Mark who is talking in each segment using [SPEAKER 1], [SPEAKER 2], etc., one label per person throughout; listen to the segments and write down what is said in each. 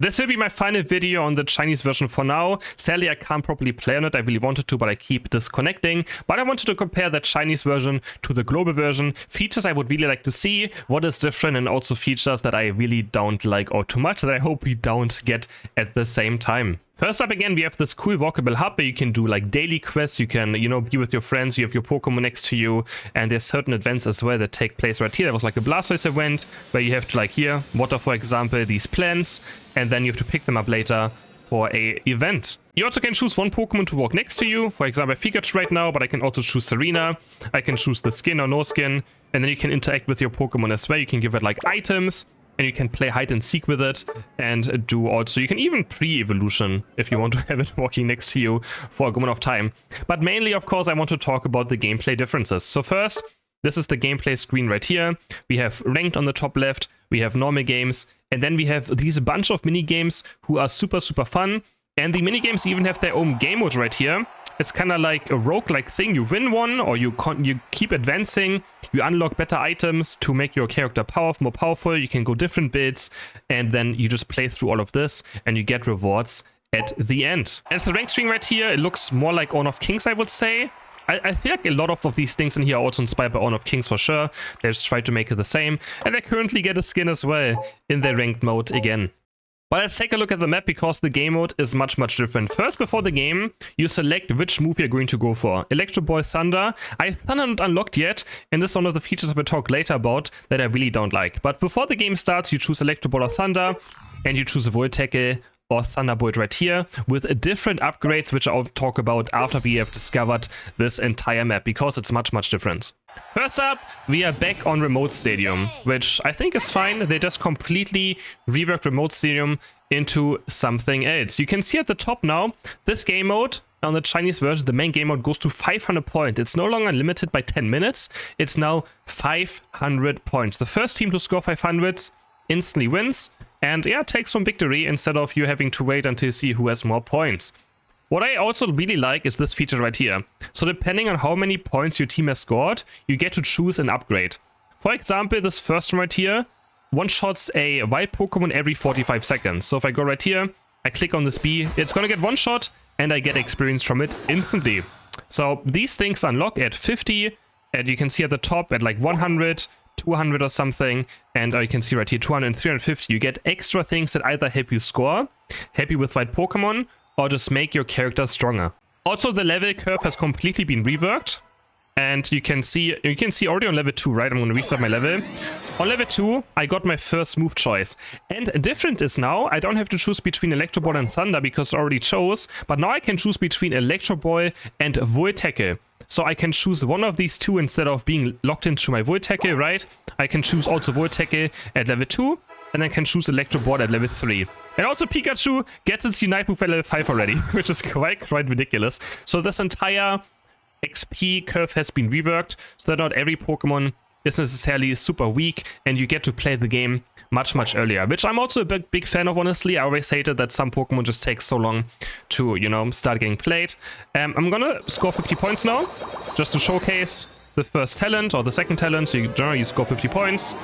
[SPEAKER 1] This will be my final video on the Chinese version for now. Sadly, I can't properly play on it. I really wanted to, but I keep disconnecting. But I wanted to compare the Chinese version to the global version. Features I would really like to see, what is different, and also features that I really don't like or too much that I hope we don't get at the same time. First up again, we have this cool walkable hub where you can do like daily quests, you can, be with your friends, you have your Pokemon next to you, and there's certain events as well that take place right here. There was like a Blastoise event where you have to like here, water for example, these plants, and then you have to pick them up later for a event. You also can choose one Pokemon to walk next to you. For example, I have Pikachu right now, but I can also choose Serena. I can choose the skin or no skin, and then you can interact with your Pokemon as well. You can give it like items, and you can play hide and seek with it, and do also, you can even pre-evolution if you want to have it walking next to you for a good amount of time. But mainly, of course, I want to talk about the gameplay differences. So first, this is the gameplay screen right here. We have ranked on the top left, we have normal games, and then we have these bunch of mini games who are super fun. And the mini games even have their own game mode right here. It's kind of like a roguelike thing. You win one, or you keep advancing. You unlock better items to make your character more powerful. You can go different builds, and then you just play through all of this, and you get rewards at the end. As the rank screen right here, it looks more like Honor of Kings, I would say. I feel like a lot of these things in here are also inspired by Honor of Kings for sure. They just try to make it the same. And they currently get a skin as well in their ranked mode again. But let's take a look at the map because the game mode is much different. First, before the game, you select which move you're going to go for. Electro Ball, Thunder. I have Thunder not unlocked yet, and this is one of the features I will talk later about that I really don't like. But before the game starts, you choose Electro Ball or Thunder, and you choose a Volt Tackle or Thunderbolt right here with different upgrades, which I'll talk about after we have discovered this entire map because it's much different. First up, we are back on Remote Stadium, which I think is fine. They just completely reworked Remote Stadium into something else. You can see at the top now, this game mode on the Chinese version, the main game mode goes to 500 points. It's no longer limited by 10 minutes. It's now 500 points. The first team to score 500 instantly wins and yeah, takes some victory instead of you having to wait until you see who has more points. What I also really like is this feature right here. So depending on how many points your team has scored, you get to choose an upgrade. For example, this first one right here one-shots a wild Pokemon every 45 seconds. So if I go right here, I click on this B, it's gonna get one shot and I get experience from it instantly. So these things unlock at 50, and you can see at the top at like 100, 200 or something, and you can see right here 200 and 350. You get extra things that either help you score, help you with wild Pokemon, or just make your character stronger. Also, the level curve has completely been reworked, and you can see already on level 2, right? I'm going to restart my level. On level 2, I got my first move choice. And different is now, I don't have to choose between Electro Ball and Thunder because I already chose, but now I can choose between Electro Ball and Volt Tackle. So I can choose one of these two instead of being locked into my Volt Tackle, right? I can choose also Volt Tackle at level 2, and I can choose Electro Ball at level 3. And also Pikachu gets its Unite move at level 5 already, which is quite ridiculous. So this entire XP curve has been reworked so that not every Pokemon is necessarily super weak, and you get to play the game much earlier, which I'm also a big fan of, honestly. I always hated that some Pokemon just take so long to, start getting played. I'm gonna score 50 points now, just to showcase the first talent or the second talent. So you score 50 points.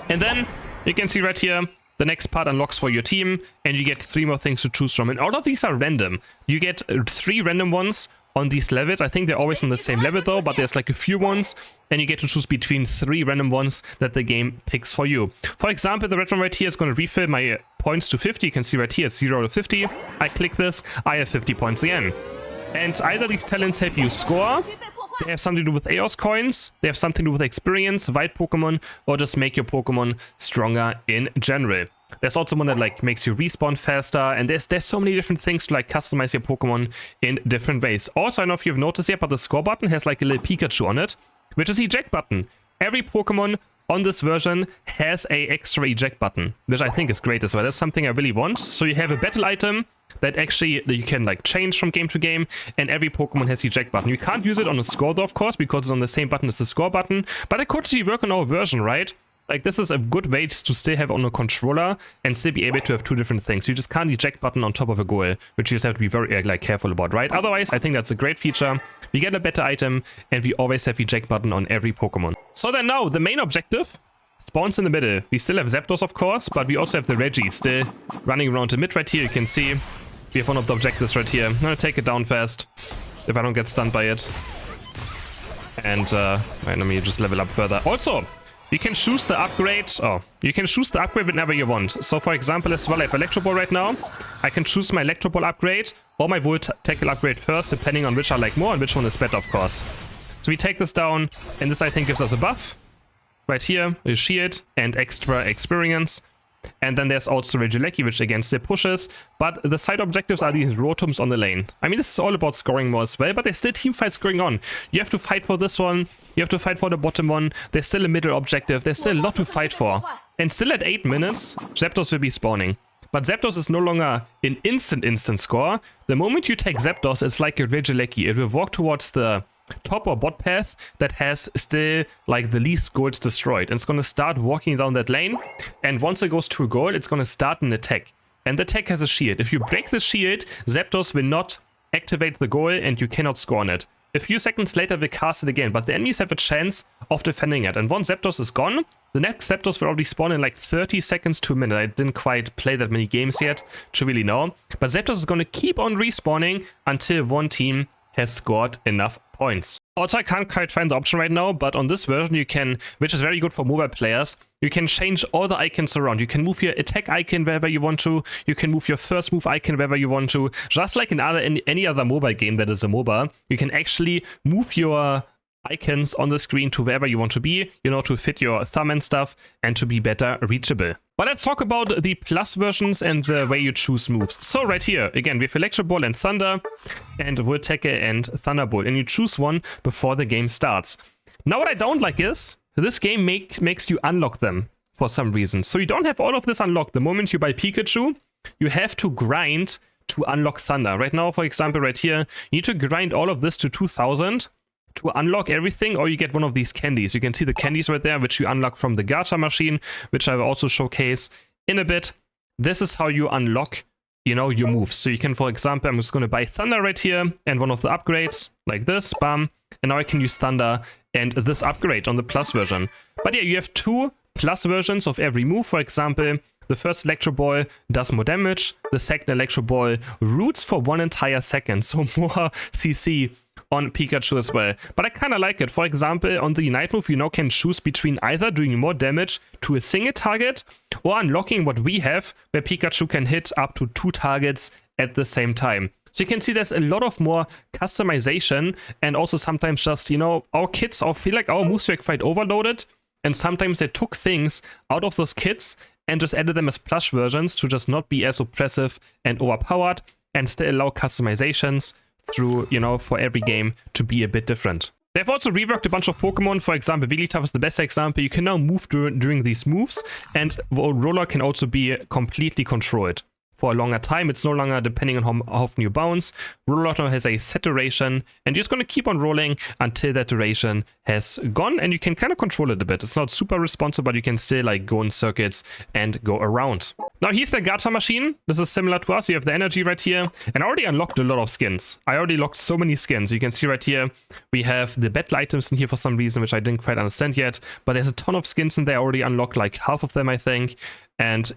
[SPEAKER 1] And then you can see right here, the next part unlocks for your team, and you get 3 more things to choose from. And all of these are random. You get 3 random ones on these levels. I think they're always on the same level though, but there's like a few ones, and you get to choose between 3 random ones that the game picks for you. For example, the red one right here is going to refill my points to 50. You can see right here it's 0 to 50. I click this, I have 50 points again. And either these talents help you score, they have something to do with Eos coins, they have something to do with experience, wild Pokemon, or just make your Pokemon stronger in general. There's also one that like makes you respawn faster, and there's so many different things to like customize your Pokemon in different ways. Also, I don't know if you've noticed yet, but the score button has like a little Pikachu on it, which is the eject button. Every Pokemon on this version has a extra eject button, which I think is great as well. That's something I really want. So you have a battle item that actually you can like change from game to game, and every Pokemon has the eject button. You can't use it on a score though, of course, because it's on the same button as the score button, but it could actually work on our version, right? Like, this is a good way to still have on a controller and still be able to have 2 different things. You just can't eject button on top of a goal, which you just have to be very careful about, right? Otherwise, I think that's a great feature. We get a better item, and we always have eject button on every Pokemon. So then now, the main objective spawns in the middle. We still have Zapdos, of course, but we also have the Reggie still running around the mid right here. You can see we have one of the objectives right here. I'm gonna take it down fast if I don't get stunned by it. And wait, let me just level up further. Also, you can choose the upgrade. Oh, you can choose the upgrade whenever you want. So for example, as well, I have Electro Ball right now. I can choose my Electro Ball upgrade or my Volt Tackle upgrade first, depending on which I like more and which one is better, of course. So we take this down, and this I think gives us a buff. Right here, a shield and extra experience. And then there's also Regieleki, which again still pushes. But the side objectives are these Rotoms on the lane. I mean, this is all about scoring more as well, but there's still team fights going on. You have to fight for this one. You have to fight for the bottom one. There's still a middle objective. There's still a lot to fight for. And still at 8 minutes, Zapdos will be spawning. But Zapdos is no longer an instant score. The moment you take Zapdos, it's like a Regieleki. It will walk towards the top or bot path that has still like the least goals destroyed, and it's going to start walking down that lane, and once it goes to a goal, it's going to start an attack, and the attack has a shield. If you break the shield, Zapdos will not activate the goal and you cannot score on it. A few seconds later we cast it again, but the enemies have a chance of defending it, and once Zapdos is gone, the next Zapdos will already spawn in like 30 seconds to a minute. I didn't quite play that many games yet to really know, but Zapdos is going to keep on respawning until one team has scored enough points. Also, I can't quite find the option right now, but on this version you can, which is very good for mobile players, you can change all the icons around. You can move your attack icon wherever you want to, you can move your first move icon wherever you want to. Just like in any other mobile game that is a MOBA, you can actually move your icons on the screen to wherever you want to be, you know, to fit your thumb and stuff and to be better reachable. But let's talk about the plus versions and the way you choose moves. So right here, again, we have Electro Ball and Thunder, and Volt Tackle and Thunderbolt, and you choose one before the game starts. Now what I don't like is, this game makes you unlock them for some reason. So you don't have all of this unlocked. The moment you buy Pikachu, you have to grind to unlock Thunder. Right now, for example, right here, you need to grind all of this to 2000 to unlock everything, or you get one of these candies. You can see the candies right there, which you unlock from the gacha machine, which I will also showcase in a bit. This is how you unlock, you know, your moves. So you can, for example, I'm just going to buy Thunder right here, and one of the upgrades, like this, bam, and now I can use Thunder and this upgrade on the plus version. But yeah, you have 2 plus versions of every move. For example, the first Electro Ball does more damage, the second Electro Ball roots for 1 entire second, so more CC on Pikachu as well. But I kind of like it. For example, on the Unite move, you now can choose between either doing more damage to a single target or unlocking what we have, where Pikachu can hit up to 2 targets at the same time. So you can see there's a lot of more customization, and also sometimes just, you know, our kits, I feel like our moves were quite overloaded, and sometimes they took things out of those kits and just added them as plush versions to just not be as oppressive and overpowered, and still allow customizations through, you know, for every game to be a bit different. They've also reworked a bunch of Pokemon. For example, Wigglytuff is the best example. You can now move during these moves, and Roller can also be completely controlled for a longer time. It's no longer depending on how often you bounce. Roller now has a set duration, and you're just going to keep on rolling until that duration has gone, and you can kind of control it a bit. It's not super responsive, but you can still like go in circuits and go around. Now here's the gacha machine. This is similar to us. You have the energy right here, and I already unlocked a lot of skins. I already locked so many skins. You can see right here, we have the battle items in here for some reason, which I didn't quite understand yet, but there's a ton of skins in there. I already unlocked like half of them, I think, and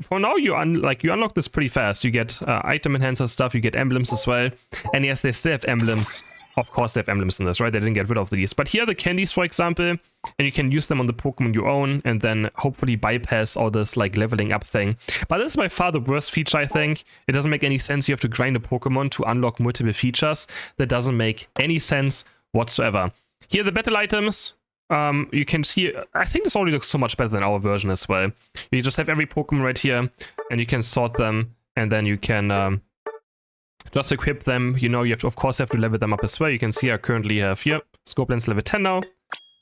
[SPEAKER 1] for now, you unlock this pretty fast. You get item enhancer stuff, you get emblems as well. And yes, they still have emblems. Of course they have emblems in this, right? They didn't get rid of these. But here are the candies, for example, and you can use them on the Pokemon you own, and then hopefully bypass all this like leveling up thing. But this is by far the worst feature, I think. It doesn't make any sense. You have to grind a Pokemon to unlock multiple features. That doesn't make any sense whatsoever. Here are the battle items. You can see, I think this already looks so much better than our version as well. You just have every Pokemon right here, and you can sort them, and then you can just equip them. You know, you have to, of course, have to level them up as well. You can see I currently have here Scorpion's level 10 now.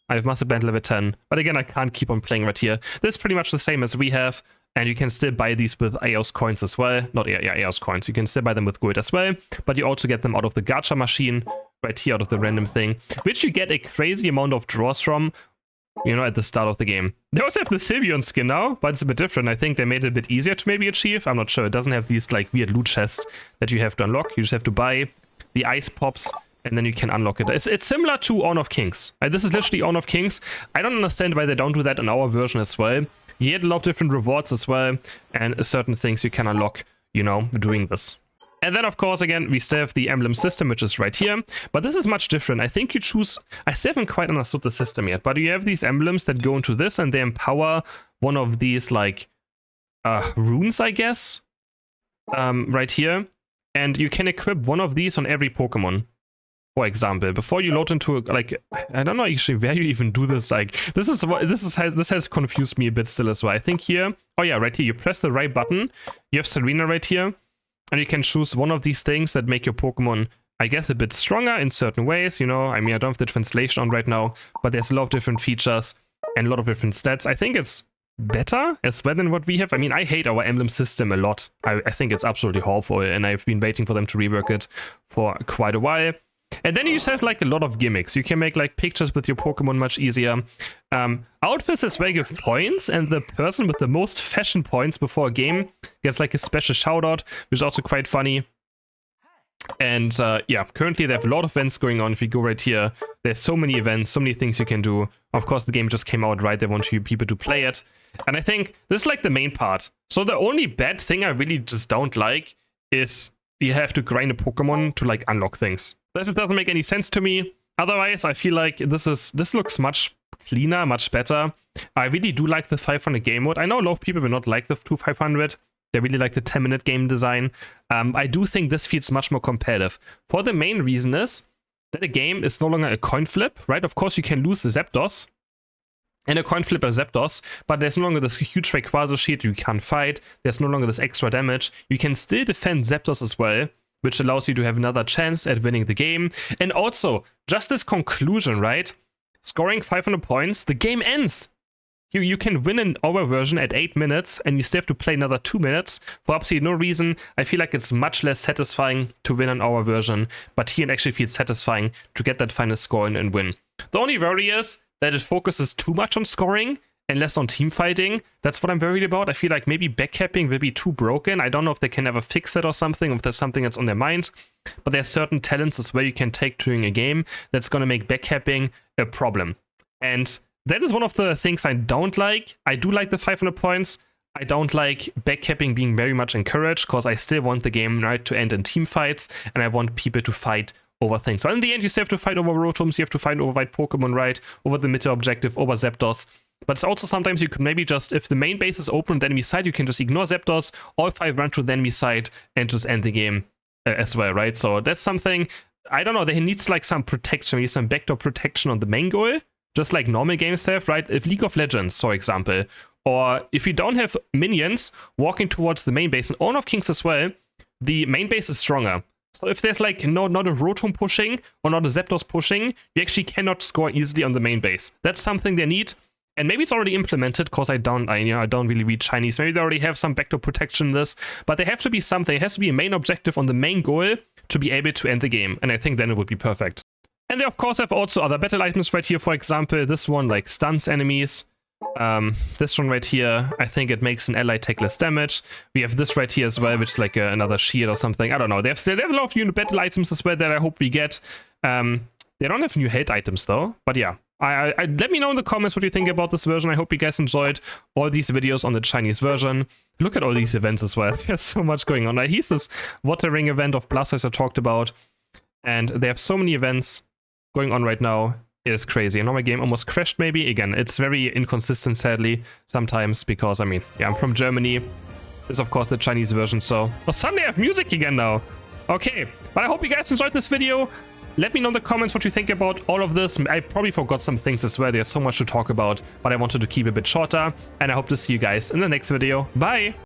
[SPEAKER 1] I have Muscle Band level 10, but again, I can't keep on playing right here. This is pretty much the same as we have, and you can still buy these with EOS coins as well. Not EOS coins, you can still buy them with gold as well, but you also get them out of the gacha machine, right here, out of the random thing, which you get a crazy amount of draws from, you know, at the start of the game. They also have the Sylveon skin now, but it's a bit different. I think they made it a bit easier to maybe achieve. I'm not sure. It doesn't have these like weird loot chests that you have to unlock. You just have to buy the ice pops and then you can unlock it. It's similar to Honor of Kings. This is literally Honor of Kings. I don't understand why they don't do that in our version as well. You get a lot of different rewards as well, and certain things you can unlock, you know, doing this. And then, of course, again, we still have the emblem system, which is right here. But this is much different. I think you choose... I still haven't quite understood the system yet. But you have these emblems that go into this, and they empower one of these, like, runes, I guess. Right here. And you can equip one of these on every Pokemon. For example, before you load into, like... I don't know actually where you even do this. Like, this has confused me a bit still as well. I think here... Oh, yeah, right here. You press the right button. You have Serena right here. And you can choose one of these things that make your Pokemon, I guess, a bit stronger in certain ways, you know. I mean, I don't have the translation on right now, but there's a lot of different features and a lot of different stats. I think it's better as well than what we have. I mean, I hate our emblem system a lot. I think it's absolutely awful, and I've been waiting for them to rework it for quite a while. And then you just have like a lot of gimmicks. You can make like pictures with your Pokemon much easier. Outfits as well give points, and the person with the most fashion points before a game gets like a special shout out, which is also quite funny. And yeah, currently they have a lot of events going on. If you go right here, there's so many events, so many things you can do. Of course, the game just came out, right? They want you people to play it. And I think this is like the main part. So the only bad thing I really just don't like is you have to grind a Pokemon to like unlock things. That doesn't make any sense to me. Otherwise, I feel like this looks much cleaner, much better. I really do like the 500 game mode. I know a lot of people will not like the 500. They really like the 10-minute game design. I do think this feels much more competitive. For the main reason is that a game is no longer a coin flip, right? Of course, you can lose the Zapdos and a coin flip of Zapdos, but there's no longer this huge Rayquaza shield you can't fight. There's no longer this extra damage. You can still defend Zapdos as well, which allows you to have another chance at winning the game. And also, just this conclusion, right? Scoring 500 points, the game ends. You can win an hour version at 8 minutes, and you still have to play another 2 minutes for absolutely no reason. I feel like it's much less satisfying to win an hour version, but here it actually feels satisfying to get that final score in and win. The only worry is that it focuses too much on scoring and less on team fighting. That's what I'm worried about. I feel like maybe backcapping will be too broken. I don't know if they can ever fix it or something, if there's something that's on their mind. But there's certain talents as well you can take during a game that's going to make backcapping a problem. And that is one of the things I don't like. I do like the 500 points. I don't like backcapping being very much encouraged, because I still want the game, right, to end in team fights, and I want people to fight over things. So in the end, you still have to fight over Rotoms, you have to fight over white Pokemon, right, over the meta objective, over Zapdos. But it's also sometimes you could maybe just, if the main base is open on the enemy side, you can just ignore Zapdos, all 5 run to the enemy side, and just end the game as well, right? So that's something, I don't know, there needs like some protection, maybe some backdoor protection on the main goal, just like normal games have, right? If League of Legends, for example, or if you don't have minions walking towards the main base, and Honor of Kings as well, the main base is stronger. So if there's like not a Rotom pushing or not a Zapdos pushing, you actually cannot score easily on the main base. That's something they need. And maybe it's already implemented, because I don't really read Chinese. Maybe they already have some backdoor protection in this, but there have to be something. It has to be a main objective on the main goal to be able to end the game, and I think then it would be perfect. And they of course have also other battle items right here. For example, this one like stuns enemies. This one right here, I think it makes an ally take less damage. We have this right here as well, which is like another shield or something. I don't know. They have a lot of new battle items as well that I hope we get. They don't have new health items though, but yeah. Let me know in the comments what you think about this version. I hope you guys enjoyed all these videos on the Chinese version. Look at all these events as well. There's so much going on. Here's this water ring event of Blastoise I talked about. And they have so many events going on right now. It is crazy. I know my game almost crashed maybe. Again, it's very inconsistent sadly sometimes, because I mean, yeah, I'm from Germany. This is of course the Chinese version, so... Oh, suddenly I have music again now. Okay, but I hope you guys enjoyed this video. Let me know in the comments what you think about all of this. I probably forgot some things as well. There's so much to talk about, but I wanted to keep it a bit shorter. And I hope to see you guys in the next video. Bye!